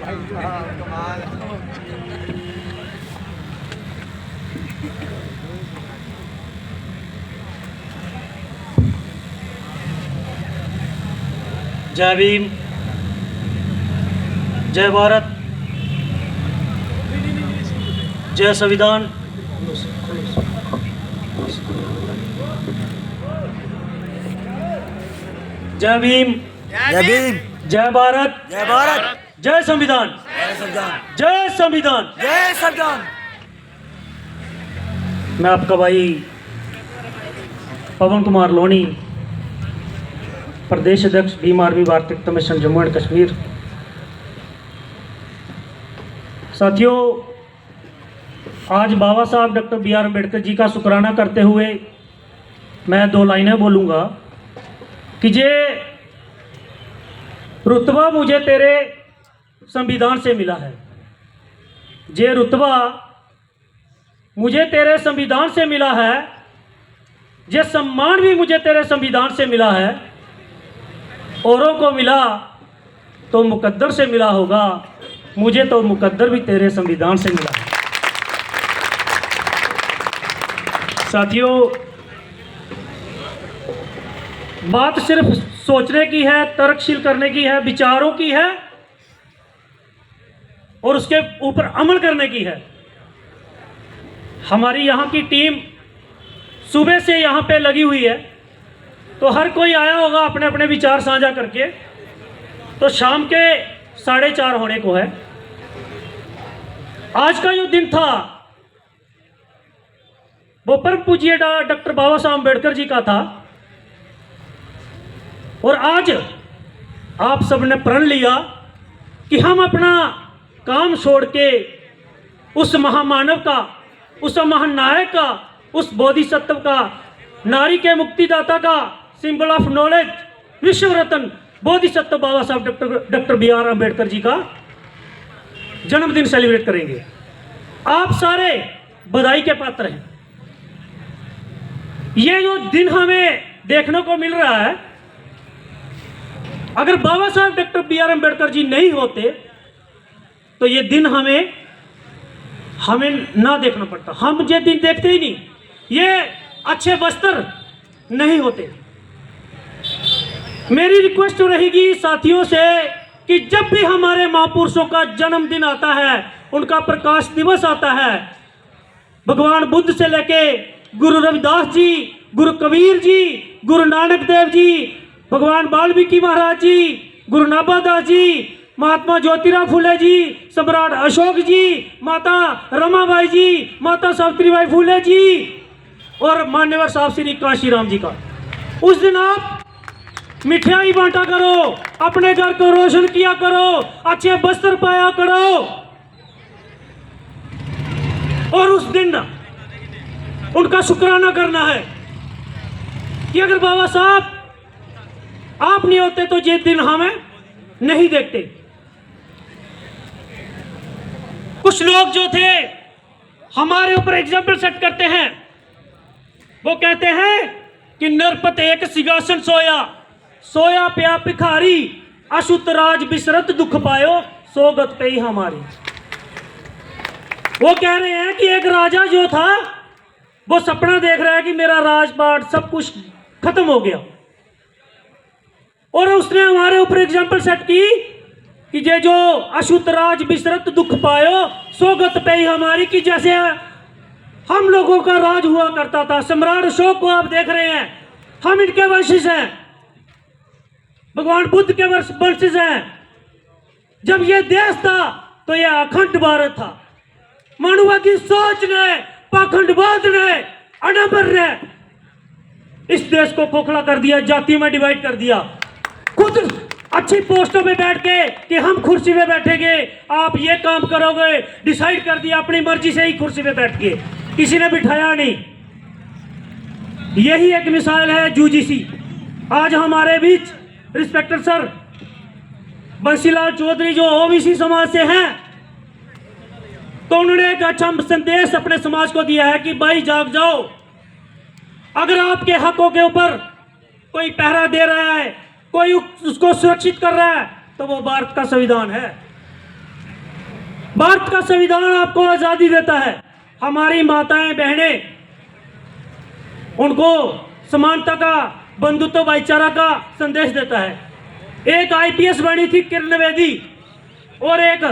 जय भीम, जय भारत, जय संविधान। जय भीम, जय भीम, जय भारत, जय भारत, जय संविधान, जय संविधान, जय संविधान। जय संविधान। मैं आपका भाई पवन कुमार लोनी, प्रदेश अध्यक्ष भीम आर्मी भारतीय कमीशन जम्मू एंड कश्मीर। साथियों, आज बाबा साहब doctor B are Ambedkar ji का शुक्राना करते हुए मैं 2 लाइनें बोलूँगा कि जे रुतबा मुझे तेरे संविधान से मिला है, जे रुतबा मुझे तेरे संविधान से मिला है, जे सम्मान भी मुझे तेरे संविधान से मिला है। औरों को मिला तो मुकद्दर से मिला होगा, मुझे तो मुकद्दर भी तेरे संविधान से मिला है। साथियों, बात सिर्फ सोचने की है, तर्कशील करने की है, विचारों की है और उसके ऊपर अमल करने की है। हमारी यहाँ की टीम सुबह से यहाँ पे लगी हुई है, तो हर कोई आया होगा अपने अपने विचार साझा करके। तो शाम के 4:30 होने को है। आज का जो दिन था वो परम पूज्य डॉक्टर बाबा साहब अम्बेडकर जी का था और आज आप सबने प्रण लिया कि हम अपना काम छोड़ के उस महामानव का, उस महानायक का, उस बोधिसत्व का, नारी के मुक्तिदाता का, सिंबल ऑफ नॉलेज, विश्व रत्न बोधिसत्व बाबा साहब doctor B are Ambedkar ji का जन्मदिन सेलिब्रेट करेंगे। आप सारे बधाई के पात्र हैं। ये जो दिन हमें देखने को मिल रहा है, अगर बाबा साहब doctor B are Ambedkar ji नहीं होते तो ये दिन हमें ना देखना पड़ता। हम ये दिन देखते ही नहीं, ये अच्छे वस्त्र नहीं होते। मेरी रिक्वेस्ट रहेगी साथियों से कि जब भी हमारे महापुरुषों का जन्मदिन आता है, उनका प्रकाश दिवस आता है, भगवान बुद्ध से लेके गुरु रविदास जी, गुरु कबीर जी, गुरु नानक देव जी, भगवान वाल्मीकि महाराज जी, गुरु नाभादास जी, महात्मा ज्योतिराव फुले जी, सम्राट अशोक जी, माता रमाबाई जी, माता सावित्रीबाई फुले जी और मान्यवर साहब श्री काशीराम जी का। उस दिन आप मिठाई बांटा करो, अपने घर को रोशन किया करो, अच्छे वस्त्र पाया करो और उस दिन उनका शुक्राना करना है कि अगर बाबा साहब आप नहीं होते तो ये दिन हमें नहीं देखते। कुछ लोग जो थे हमारे ऊपर एग्जाम्पल सेट करते हैं, वो कहते हैं कि नरपत एक सिंहासन सोया, सोया प्या भिखारी, अछूत राज बिसरत दुख पायो, सोगत पे ही हमारी। वो कह रहे हैं कि एक राजा जो था वो सपना देख रहा है कि मेरा राजपाट सब कुछ खत्म हो गया और उसने हमारे ऊपर एग्जाम्पल सेट की कि ये जो अछूत राज बिसरत दुख पायो, सोगत पे ही हमारी। कि जैसे हम लोगों का राज हुआ करता था, सम्राट अशोक को आप देख रहे हैं, हम इनके वंशज हैं, भगवान बुद्ध के वंशज हैं। जब ये देश था तो ये अखंड भारत था। मानवा की सोच ने, पाखंडवाद ने, अनाबर ने इस देश को खोखला कर दिया, जातियों में डिवाइड कर दिया। खुद अच्छी पोस्टों पे बैठ के कि हम कुर्सी पे बैठेंगे, आप ये काम करोगे, डिसाइड कर दिया अपनी मर्जी से ही कुर्सी पे बैठ के, किसी ने बिठाया नहीं। यही एक मिसाल है यूजीसी। आज हमारे बीच रिस्पेक्टेड सर बंसीलाल चौधरी जो ओबीसी समाज से हैं, तो उन्होंने एक अच्छा संदेश अपने समाज को दिया है कि भाई जाग जाओ, अगर आपके हकों के ऊपर कोई पहरा दे रहा है, कोई उसको सुरक्षित कर रहा है, तो वो भारत का संविधान है। भारत का संविधान आपको आजादी देता है। हमारी माताएं बहनें, उनको समानता का, बंधुत्व भाईचारा का संदेश देता है। एक आईपीएस बनी थी किरण बेदी, और एक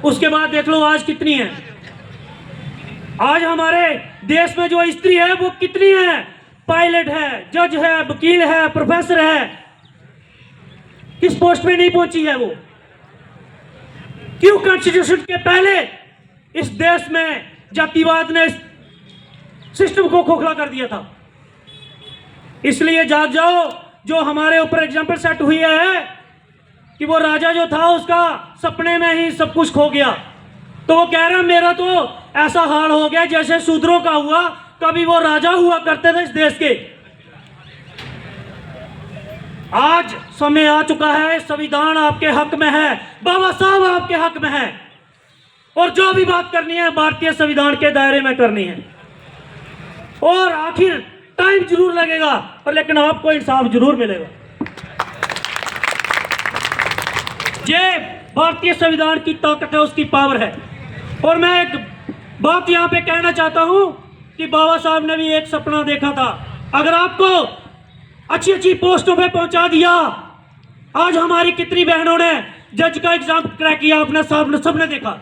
उसके बाद देख लो आज कितनी है। आज हमारे देश में जो स्त्री है वो कितनी है? पायलट है, जज है, वकील है, प्रोफेसर है। किस पोस्ट पे नहीं पहुंची है वो? क्यों? कॉन्स्टिट्यूशन के पहले इस देश में जातिवाद ने सिस्टम को खोखला कर दिया था। इसलिए जाग जाओ। जो हमारे ऊपर एग्जाम्पल सेट हुई है कि वो राजा जो था उसका सपने में ही सब कुछ खो गया, तो वो कह रहा मेरा तो ऐसा हाल हो गया जैसे शूद्रों का हुआ, कभी वो राजा हुआ करते थे इस देश के। आज समय आ चुका है, संविधान आपके हक में है, बाबा साहब आपके हक में है, और जो भी बात करनी है भारतीय संविधान के दायरे में करनी है। और आखिर टाइम जरूर लगेगा, पर लेकिन आपको इंसाफ जरूर मिलेगा। ये भारतीय संविधान की ताकत है, उसकी पावर है। और मैं एक बात यहां पे कहना चाहता हूं कि बाबा साहब ने भी एक सपना देखा था। अगर आपको अच्छी अच्छी पोस्टों पे पहुंचा दिया, आज हमारी कितनी बहनों ने जज का एग्जाम क्रैक किया, अपने साहब ने सबने देखा।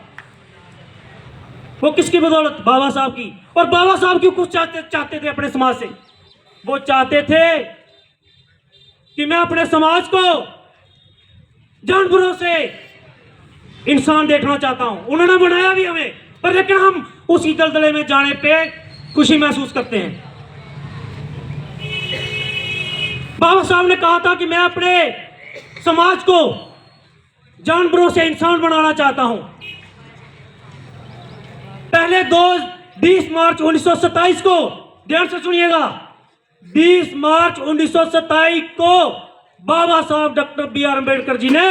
वो किसकी बदौलत? बाबा साहब की। और बाबा साहब क्यों कुछ चाहते थे अपने समाज से? वो चाहते थे कि मैं अपने समाज को जानवरों से इंसान देखना चाहता हूं। उन्होंने बनाया भी हमें, पर लेकिन हम उसी दलदले में जाने पे खुशी महसूस करते हैं। बाबा साहब ने कहा था कि मैं अपने समाज को जानवरों से इंसान बनाना चाहता हूं। पहले 20 मार्च 1927 को, ध्यान से सुनिएगा, 20 मार्च 1927 को बाबा साहब डॉक्टर बी.आर. अम्बेडकर जी ने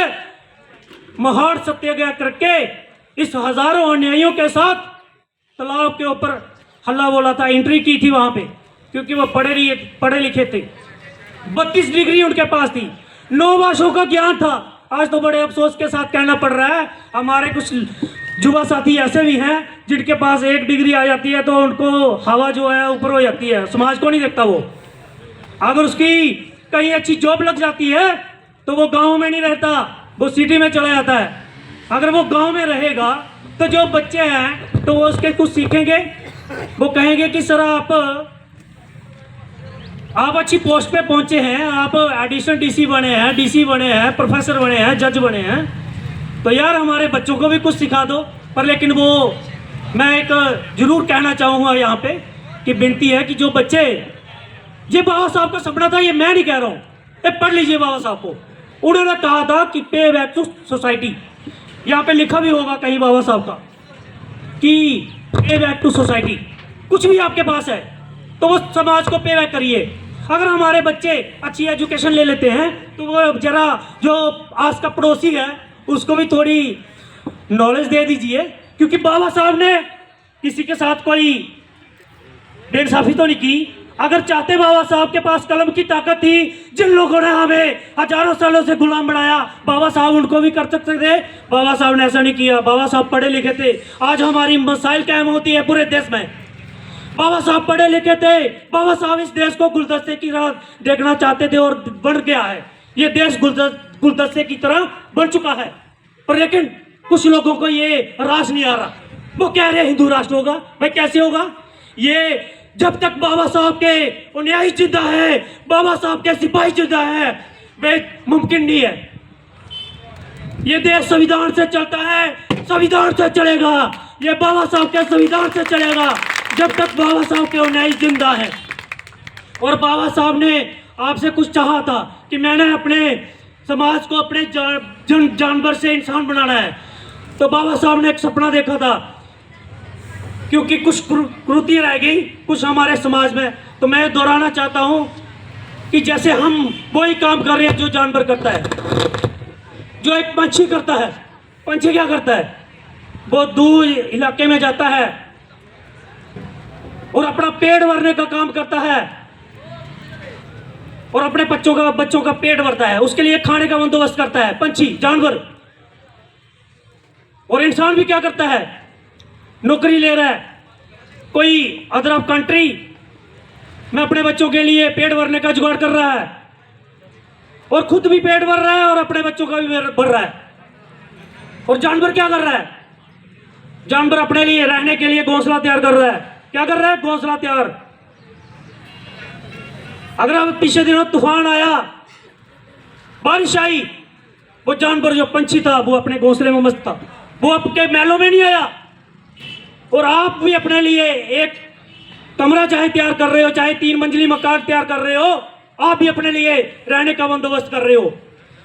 महान सत्याग्रह करके इस हजारों अनुयायियों के साथ तालाब के ऊपर हल्ला बोला था। एंट्री की थी वहां पे, क्योंकि वो पढ़े लिखे थे। 32 डिग्री उनके पास थी, 9 भाषाओं का ज्ञान था। आज तो बड़े अफसोस के साथ कहना पड़ रहा है, हमारे कुछ युवा साथी ऐसे भी हैं जिनके पास 1 डिग्री आ जाती है तो उनको हवा जो है ऊपर हो जाती है, समाज को नहीं देखता वो। अगर उसकी कहीं अच्छी जॉब लग जाती है तो वो गांव में नहीं रहता, वो सिटी में चला जाता है। अगर वो गांव में रहेगा तो जो बच्चे हैं तो वो उसके कुछ सीखेंगे, वो कहेंगे कि सर आप अच्छी पोस्ट पे पहुंचे हैं, आप एडिशनल डीसी बने हैं, डीसी बने हैं, प्रोफेसर बने हैं, जज बने हैं, तो यार हमारे बच्चों को भी कुछ सिखा दो। पर लेकिन वो, मैं एक जरूर कहना चाहूँगा यहाँ पे कि विनती है कि जो बच्चे, ये बाबा साहब का सपना था, ये मैं नहीं कह रहा हूँ, ये पढ़ लीजिए बाबा साहब को। उन्होंने कहा था कि पे बैक टू सोसाइटी, यहाँ पे लिखा भी होगा कहीं बाबा साहब का कि पे बैक टू सोसाइटी। कुछ भी आपके पास है तो वो समाज को पे बैक करिए। अगर हमारे बच्चे अच्छी एजुकेशन ले लेते हैं तो वो जरा जो आस का पड़ोसी है उसको भी थोड़ी नॉलेज दे दीजिए, क्योंकि बाबा साहब ने किसी के साथ कोई बेइंसाफी तो नहीं की। अगर चाहते बाबा साहब के पास कलम की ताकत थी, जिन लोगों ने हमें हजारों सालों से गुलाम बनाया, बाबा साहब उनको भी कर सकते थे। बाबा साहब ने ऐसा नहीं किया। बाबा साहब पढ़े लिखे थे, आज हमारी मसाइल कायम होती है पूरे देश में। बाबा साहब पढ़े लिखे थे, बाबा साहब इस देश को गुलदस्ते की तरह देखना चाहते थे और बन गया है। ये देश गुलदस्ते की तरह बन चुका है, पर लेकिन कुछ लोगों को ये रास नहीं आ रहा। वो कह रहे हिंदू राष्ट्र होगा। भाई कैसे होगा? ये जब तक बाबा साहब के अनुयायी जिंदा है, बाबा साहब के सिपाही जिंदा है, वे मुमकिन नहीं है। ये देश संविधान से चलता है, संविधान से चलेगा। ये बाबा साहब के संविधान से चलेगा जब तक बाबा साहब के अनुयायी जिंदा है। और बाबा साहब ने आपसे कुछ चाहा था कि मैंने अपने समाज को अपने जानवर से इंसान बनाना है, तो बाबा साहब ने एक सपना देखा था, क्योंकि कुछ कृति रह गई कुछ हमारे समाज में। तो मैं दोहराना चाहता हूं कि जैसे हम वही काम कर रहे हैं जो जानवर करता है, जो एक पंछी करता है। पंछी क्या करता है? वो दूर इलाके में जाता है और अपना पेट भरने का काम करता है और अपने बच्चों का पेट भरता है, उसके लिए खाने का बंदोबस्त करता है। पंछी, जानवर। और इंसान भी क्या करता है, नौकरी ले रहा है, कोई अदर ऑफ कंट्री में अपने बच्चों के लिए पेट भरने का जुगाड़ कर रहा है, और खुद भी पेट भर रहा है और अपने बच्चों का भी भर रहा है। और जानवर क्या कर रहा है, जानवर अपने लिए रहने के लिए घोंसला तैयार कर रहा है। क्या कर रहा है, घोंसला तैयार। अगर अब पिछले दिनों तूफान आया, बारिश आई, वो जानवर जो पंछी था वो अपने घोंसले में मस्त था, वो आपके महलों में नहीं आया। और आप भी अपने लिए एक कमरा चाहे तैयार कर रहे हो, चाहे 3 मंजिली मकान तैयार कर रहे हो, आप भी अपने लिए रहने का बंदोबस्त कर रहे हो।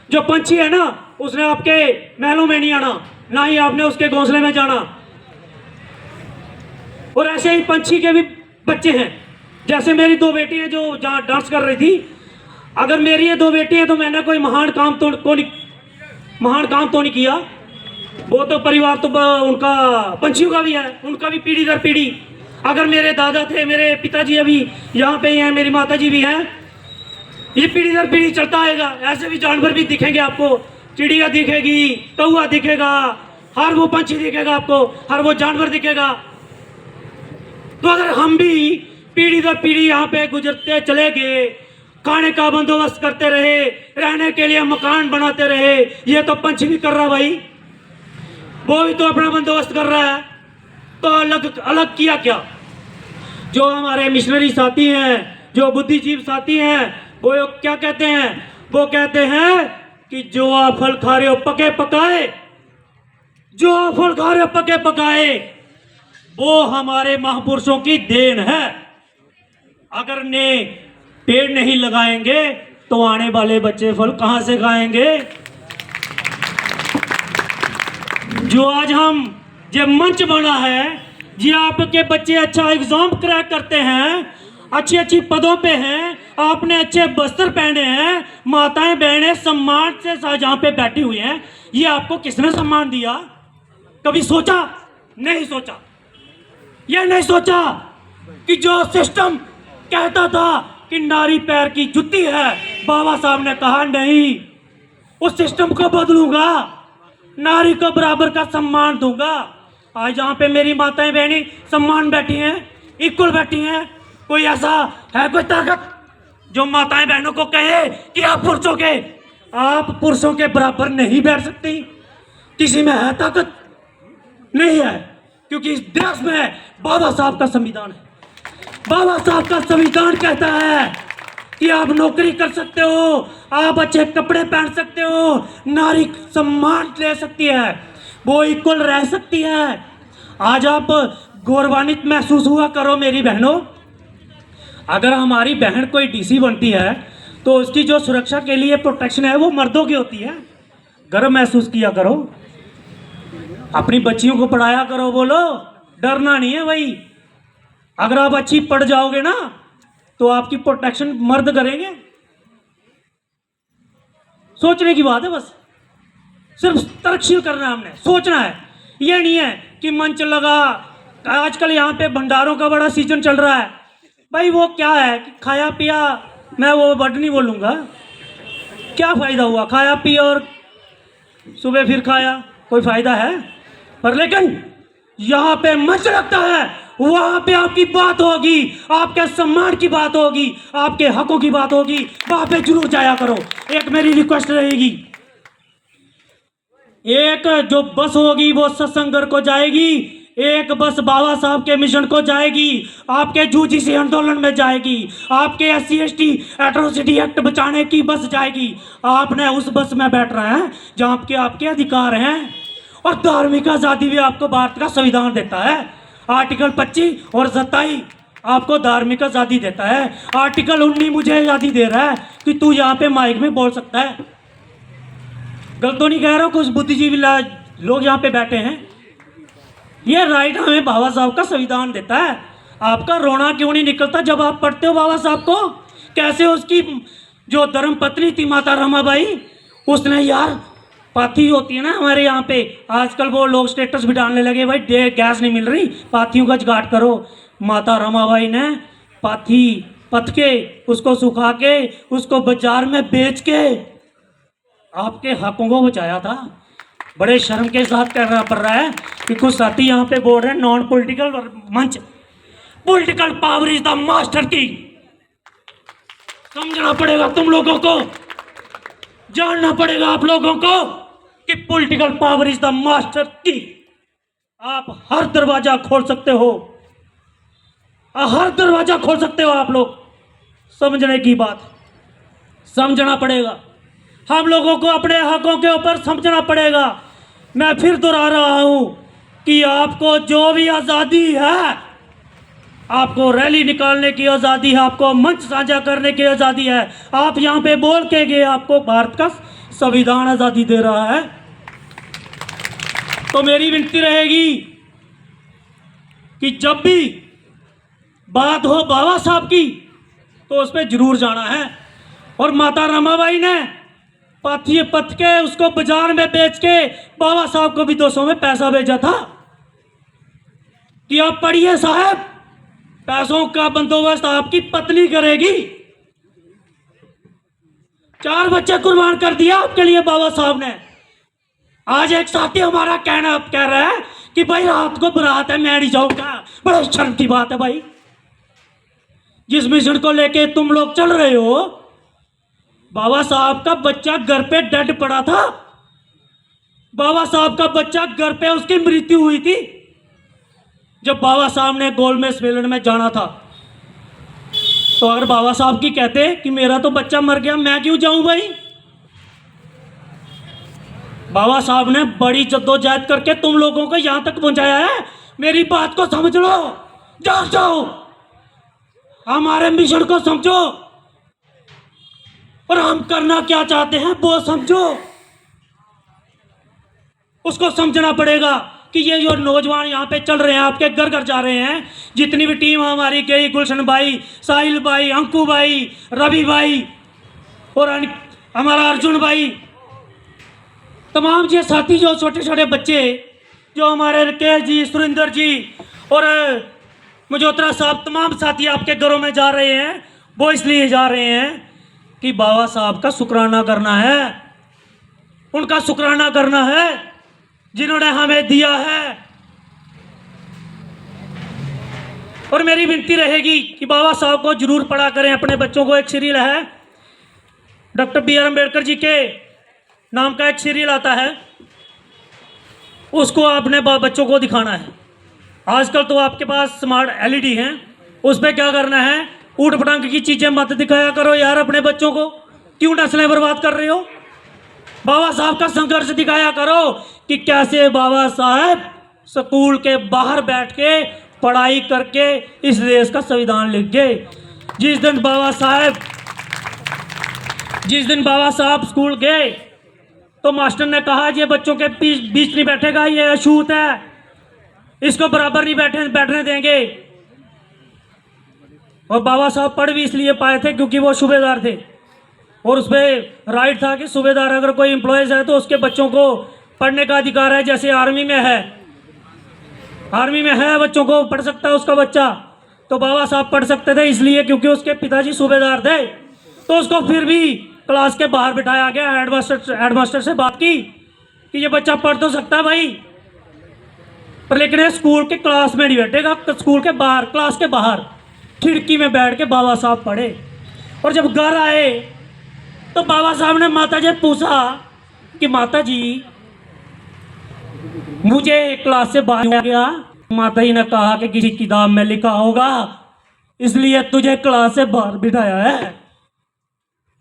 जो पंछी है ना, उसने आपके महलों में नहीं आना, ना ही आपने उसके घोंसले में जाना। और ऐसे ही पंछी के भी बच्चे हैं। जैसे मेरी 2 बेटी हैं जो जहाँ डांस कर रही थी, अगर मेरी ये 2 बेटी हैं तो मैंने कोई महान काम तो नहीं किया। वो तो परिवार तो उनका पंछियों का भी है, उनका भी पीढ़ी दर पीढ़ी। अगर मेरे दादा थे, मेरे पिताजी अभी यहाँ पे ही हैं, मेरी माता जी भी हैं, ये पीढ़ी दर पीढ़ी चलता आएगा। ऐसे भी जानवर भी दिखेंगे आपको, चिड़िया दिखेगी, कौवा दिखेगा, हर वो पंछी दिखेगा आपको, हर वो जानवर दिखेगा। तो अगर हम भी पीढ़ी दर पीढ़ी यहाँ पे गुजरते चले गए, खाने का बंदोबस्त करते रहे, रहने के लिए मकान बनाते रहे, ये तो पंछी भी कर रहा भाई, वो भी तो अपना बंदोबस्त कर रहा है। तो अलग अलग किया क्या? जो हमारे मिशनरी साथी हैं, जो बुद्धिजीव साथी हैं, वो क्या कहते हैं? वो कहते हैं कि जो आप फल खा रहे हो पके पकाए, जो आप फल खा रहे हो पके पकाए, वो हमारे महापुरुषों की देन है। अगर ने पेड़ नहीं लगाएंगे तो आने वाले बच्चे फल कहां से खाएंगे? जो आज हम जब मंच बना है, जी आपके बच्चे अच्छा एग्जाम क्रैक करते हैं, अच्छी अच्छी पदों पे हैं, आपने अच्छे वस्त्र पहने हैं, माताएं बहनें सम्मान से जहाँ पे बैठी हुई हैं, ये आपको किसने सम्मान दिया? कभी सोचा? नहीं सोचा। यह नहीं सोचा कि जो सिस्टम कहता था कि नारी पैर की जुत्ती है, बाबा साहब ने कहा नहीं, उस सिस्टम को बदलूंगा, नारी को बराबर का सम्मान दूंगा। आज जहाँ पे मेरी माताएं बहनें सम्मान बैठी हैं, इक्वल बैठी हैं, कोई ऐसा है कोई ताकत जो माताएं बहनों को कहे कि आप पुरुषों के बराबर नहीं बैठ सकती? किसी में है ताकत? नहीं है, क्योंकि इस देश में बाबा साहब का संविधान है। बाबा साहब का संविधान कहता है कि आप नौकरी कर सकते हो, आप अच्छे कपड़े पहन सकते हो, नारी सम्मान ले सकती है, वो इक्वल रह सकती है। आज आप गौरवान्वित महसूस हुआ करो मेरी बहनों। अगर हमारी बहन कोई डीसी बनती है तो उसकी जो सुरक्षा के लिए प्रोटेक्शन है वो मर्दों की होती है। गर्व महसूस किया करो, अपनी बच्चियों को पढ़ाया करो, बोलो डरना नहीं है भाई। अगर आप अच्छी पढ़ जाओगे ना तो आपकी प्रोटेक्शन मर्द करेंगे। सोचने की बात है, बस सिर्फ तर्कशील करना है, हमने सोचना है। ये नहीं है कि मंच लगा, आजकल यहाँ पे भंडारों का बड़ा सीजन चल रहा है भाई, वो क्या है कि खाया पिया, मैं वो वर्ड नहीं बोलूँगा, क्या फ़ायदा हुआ खाया पिया और सुबह फिर खाया, कोई फ़ायदा है? पर लेकिन यहाँ पे मंच लगता है, वहाँ पे आपकी बात होगी, आपके सम्मान की बात होगी, आपके हकों की बात होगी, वहाँ पे जरूर जाया करो। एक मेरी रिक्वेस्ट रहेगी, एक जो बस होगी वो सत्संग को जाएगी, एक बस बाबा साहब के मिशन को जाएगी, आपके यूजीसी आंदोलन में जाएगी, आपके SC/ST एट्रोसिटी एक्ट बचाने की बस जाएगी। आपने उस बस में बैठ रहे हैं जहाँ आपके अधिकार हैं, और धार्मिक आज़ादी भी आपको भारत का संविधान देता है। आर्टिकल 25 और 27 आपको धार्मिक आज़ादी देता है। आर्टिकल 19 मुझे आज़ादी दे रहा है कि तू यहाँ पे माइक में बोल सकता है। गलत तो नहीं कह रहा हूँ, कुछ बुद्धिजीवी लोग यहाँ पे बैठे हैं, ये राइट हमें बाबा साहब का संविधान देता है। आपका रोना क्यों नहीं निकलता जब आप पढ़ते हो बाबा साहब को? कैसे उसकी जो धर्म पत्नी थी माता रमाबाई, उसने यार पाथी होती है ना हमारे यहाँ पे, आजकल वो लोग स्टेटस भी डालने लगे भाई गैस नहीं मिल रही, पाथियों का जुगाड़ करो। माता रमाबाई ने पाथी पथ के उसको सुखा के उसको बाजार में बेच के आपके हकों को बचाया था। बड़े शर्म के साथ कहना पड़ रहा है कि कुछ साथी यहाँ पे बोल रहे हैं नॉन पॉलिटिकल मंच, political power is the master की। समझना पड़ेगा तुम लोगों को, जानना पड़ेगा आप लोगों को कि political power is the master की। आप हर दरवाजा खोल सकते हो, हर दरवाजा खोल सकते हो आप लोग। समझने की बात, समझना पड़ेगा हम लोगों को, अपने हकों के ऊपर समझना पड़ेगा। मैं फिर दोहरा रहा हूं कि आपको जो भी आज़ादी है, आपको रैली निकालने की आज़ादी है, आपको मंच साझा करने की आज़ादी है। आप यहाँ पे बोल के गए आपको भारत का संविधान आज़ादी दे रहा है, तो मेरी विनती रहेगी कि जब भी बात हो बाबा साहब की तो उस पर जरूर जाना है। और माता रमाबाई ने पाथी पथ के उसको बाजार में बेच के बाबा साहब को भी 200 में पैसा भेजा था कि आप पढ़िए साहब, पैसों का बंदोबस्त आपकी पत्नी करेगी। 4 बच्चे कुर्बान कर दिया आपके लिए बाबा साहब ने। आज एक साथी हमारा कहना कह रहा है कि भाई रात को बारात है मैं नहीं जाऊंगा। बड़ा शर्म की बात है भाई, जिस मिशन को लेके तुम लोग चल रहे हो, बाबा साहब का बच्चा घर पे डेड पड़ा था, बाबा साहब का बच्चा घर पे उसकी मृत्यु हुई थी। जब बाबा साहब ने गोलमेज सम्मेलन में जाना था, तो अगर बाबा साहब की कहते कि मेरा तो बच्चा मर गया, मैं क्यों जाऊं भाई। बाबा साहब ने बड़ी जद्दोजहद करके तुम लोगों को यहां तक पहुंचाया है। मेरी बात को समझ लो, जाग जाओ, हमारे मिशन को समझो और हम करना क्या चाहते हैं वो समझो। उसको समझना पड़ेगा कि ये जो नौजवान यहाँ पे चल रहे हैं, आपके घर घर जा रहे हैं, जितनी भी टीम हमारी गई, गुलशन भाई, साहिल भाई, अंकु भाई, रवि भाई और हमारा अर्जुन भाई, तमाम ये साथी जो छोटे छोटे बच्चे जो हमारे राकेश जी, सुरेंद्र जी और मजोत्रा साहब, तमाम साथी आपके घरों में जा रहे हैं। वो इसलिए जा रहे हैं कि बाबा साहब का शुक्राना करना है, उनका शुक्राना करना है जिन्होंने हमें दिया है। और मेरी विनती रहेगी कि बाबा साहब को जरूर पढ़ा करें अपने बच्चों को। एक सीरियल है डॉक्टर B.R. अम्बेडकर जी के नाम का, एक सीरियल आता है, उसको आपने बच्चों को दिखाना है। आजकल तो आपके पास स्मार्ट LED हैं, उस पर क्या करना है, ऊट पटांग की चीज़ें मत दिखाया करो यार अपने बच्चों को। क्यों नस्लें बर्बाद कर रहे हो। बाबा साहब का संघर्ष दिखाया करो कि कैसे बाबा साहब स्कूल के बाहर बैठ के पढ़ाई करके इस देश का संविधान लिख गए। जिस दिन बाबा साहब स्कूल गए तो मास्टर ने कहा ये बच्चों के बीच नहीं बैठेगा, ये अछूत है, इसको बराबर नहीं बैठने देंगे। और बाबा साहब पढ़ भी इसलिए पाए थे क्योंकि वो सूबेदार थे, और उस पर राइट था कि सूबेदार अगर कोई एम्प्लॉयज़ है तो उसके बच्चों को पढ़ने का अधिकार है। जैसे आर्मी में है बच्चों को पढ़ सकता है उसका बच्चा, तो बाबा साहब पढ़ सकते थे इसलिए क्योंकि उसके पिताजी सूबेदार थे। तो उसको फिर भी क्लास के बाहर बिठाया गया। हेडमास्टर से बात की कि ये बच्चा पढ़ तो सकता है भाई, पर लेकिन स्कूल के क्लास में नहीं बैठेगा, स्कूल के बाहर, क्लास के बाहर खिड़की में बैठ के बाबा साहब पढ़े। और जब घर आए तो बाबा साहब ने माता जी पूछा कि माता जी मुझे क्लास से बाहर आ गया। माता जी ने कहा कि किसी किताब में लिखा होगा इसलिए तुझे क्लास से बाहर बिठाया है।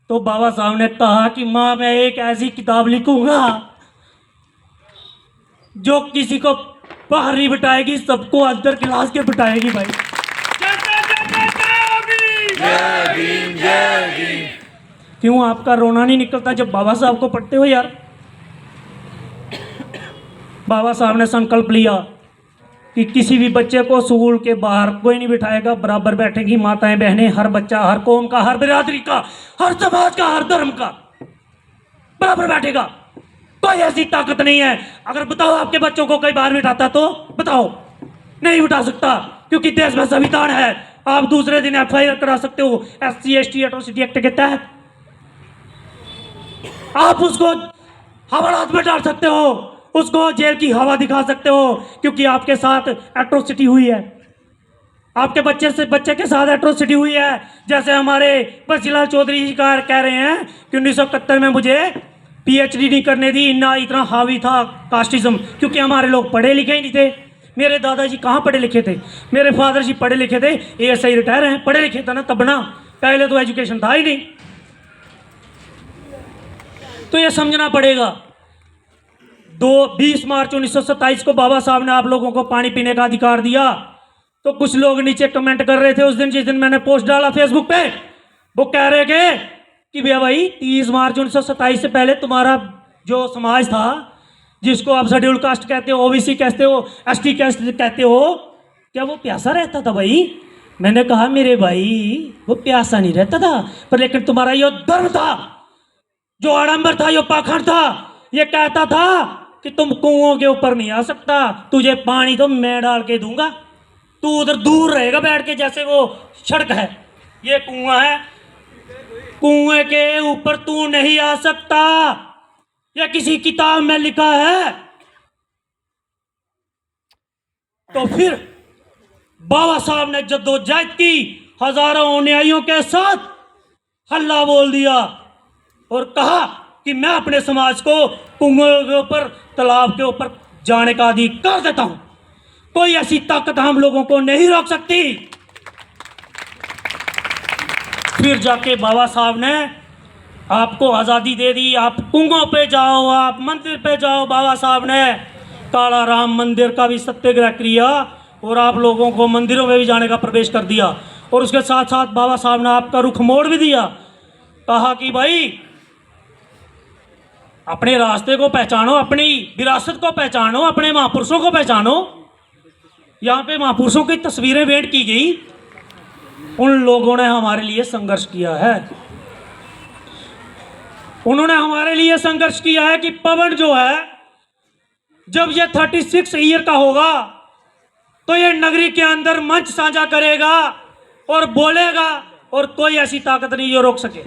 तो बाबा साहब ने कहा कि माँ मैं एक ऐसी किताब लिखूंगा जो किसी को बाहर नहीं बिठाएगी, सबको अंदर क्लास के बिठाएगी। भाई क्यों आपका रोना नहीं निकलता जब बाबा साहब को पढ़ते हो यार। बाबा साहब ने संकल्प लिया कि किसी भी बच्चे को स्कूल के बाहर कोई नहीं बिठाएगा, बराबर बैठेगी माताएं बहनें, हर बच्चा, हर कौम का, हर बिरादरी का, हर समाज का, हर धर्म का बराबर बैठेगा। कोई ऐसी ताकत नहीं है। अगर बताओ आपके बच्चों को कोई बाहर बिठाता तो बताओ, नहीं बिठा सकता क्योंकि देश में संविधान है। आप दूसरे दिन FIR करा सकते हो SC ST एट्रोसिटी एक्ट के तहत, आप उसको हवालात में डाल सकते हो उसको जेल की हवा दिखा सकते हो, क्योंकि आपके साथ एट्रोसिटी हुई है, आपके बच्चे के साथ एट्रोसिटी हुई है। जैसे हमारे बसीलाल चौधरी जी का कह रहे हैं कि 1971 में मुझे पीएचडी नहीं करने दी, इतना हावी था कास्टिज्म, क्योंकि हमारे लोग पढ़े लिखे ही नहीं थे। मेरे दादाजी कहाँ पढ़े लिखे थे, मेरे फादर जी पढ़े लिखे थे, एएसआई रिटायर हैं, पढ़े लिखे थे ना तब ना, पहले तो एजुकेशन था ही नहीं। तो ये समझना पड़ेगा। 20 मार्च 1927 को बाबा साहब ने आप लोगों को पानी पीने का अधिकार दिया। तो कुछ लोग नीचे कमेंट कर रहे थे उस दिन, जिस दिन मैंने पोस्ट डाला फेसबुक पे, वो कह रहे थे कि भैया भाई 30 मार्च 1927 से पहले तुम्हारा जो समाज था, जिसको आप शेड्यूल कास्ट कहते हो, ओबीसी कहते हो, एसटी कास्ट कहते हो, क्या वो प्यासा रहता था भाई? मैंने कहा मेरे भाई वो प्यासा नहीं रहता था, पर लेकिन तुम्हारा ये धर्म था, जो आडंबर था, ये पाखंड था, ये कहता था कि तुम कुओं के ऊपर नहीं आ सकता, तुझे पानी तो मैं डाल के दूंगा, तू उधर दूर रहेगा बैठ के, जैसे वो सड़क है, ये कुआं है, कुएं के ऊपर तू नहीं आ सकता, यह किसी किताब में लिखा है। तो फिर बाबा साहब ने जद्दोजहद की, हजारों अनुयायियों के साथ हल्ला बोल दिया और कहा कि मैं अपने समाज को कुएं के ऊपर, तालाब के ऊपर जाने का अधिकार देता हूं, कोई ऐसी ताकत हम लोगों को नहीं रोक सकती। फिर जाके बाबा साहब ने आपको आज़ादी दे दी, आप कुओं पे जाओ, आप मंदिर पे जाओ। बाबा साहब ने काला राम मंदिर का भी सत्याग्रह किया और आप लोगों को मंदिरों में भी जाने का प्रवेश कर दिया। और उसके साथ साथ बाबा साहब ने आपका रुख मोड़ भी दिया, कहा कि भाई अपने रास्ते को पहचानो, अपनी विरासत को पहचानो, अपने महापुरुषों को पहचानो। यहाँ पे महापुरुषों की तस्वीरें भेंट की गई, उन लोगों ने हमारे लिए संघर्ष किया है, उन्होंने हमारे लिए संघर्ष किया है कि पवन जो है जब ये 36 ईयर का होगा तो ये नगरी के अंदर मंच साझा करेगा और बोलेगा, और कोई ऐसी ताकत नहीं जो रोक सके,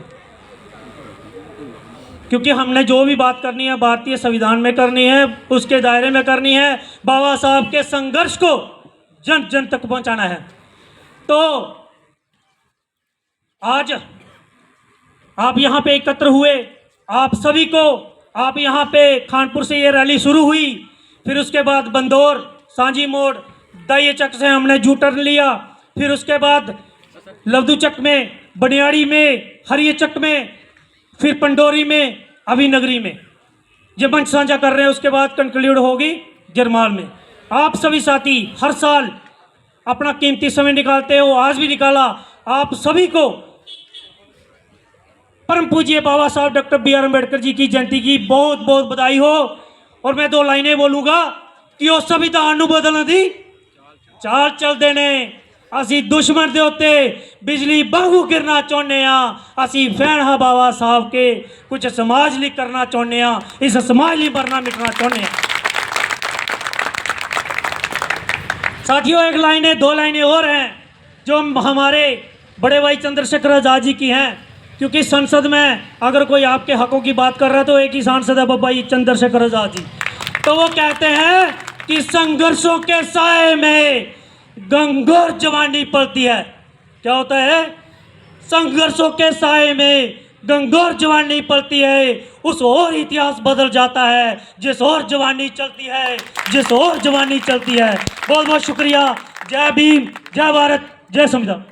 क्योंकि हमने जो भी बात करनी है भारतीय संविधान में करनी है, उसके दायरे में करनी है, बाबा साहब के संघर्ष को जन जन तक पहुंचाना है। तो आज आप यहाँ पे एकत्र हुए, आप सभी को, आप यहाँ पे खानपुर से ये रैली शुरू हुई, फिर उसके बाद बंदौर, सांझी मोड़, दाइये चक से हमने जू टर्न लिया, फिर उसके बाद लवदू चक में, बनियाड़ी में, हरिये चक में, फिर पंडोरी में, अभी नगरी में ये मंच साझा कर रहे हैं। उसके बाद कंक्लूड होगी जरमाल में। आप सभी साथी हर साल अपना कीमती समय निकालते हो, आज भी निकाला। आप सभी को परम पूज्य बाबा साहब डॉक्टर BR अम्बेडकर जी की जयंती की बहुत बहुत बधाई हो। और मैं 2 लाइनें बोलूँगा कि वो संविधान नूं बदलण दी चाल चल देने, असी दुश्मन दे उत्ते बिजली वांगू गिरना चाहुंदे आ, असी फैन हाँ बाबा साहब के, कुछ समाज लिए करना चाहुंदे आ, इस समाज लिए मरना मिटना चाहुंदे आ। साथियों, 1 लाइनें 2 लाइनें और हैं जो हमारे बड़े भाई चंद्रशेखर आजाद जी की हैं, क्योंकि संसद में अगर कोई आपके हकों की बात कर रहा है तो एक ही सांसद है बाबा जी चंद्रशेखर आजाद जी। तो वो कहते हैं कि संघर्षों के साए में गंगोर जवानी पलती है। क्या होता है? संघर्षों के साए में गंगोर जवानी पलती है, उस और इतिहास बदल जाता है जिस और जवानी चलती है, जिस और जवानी चलती है। बहुत बहुत शुक्रिया। जय भीम, जय भारत, जय संविधान।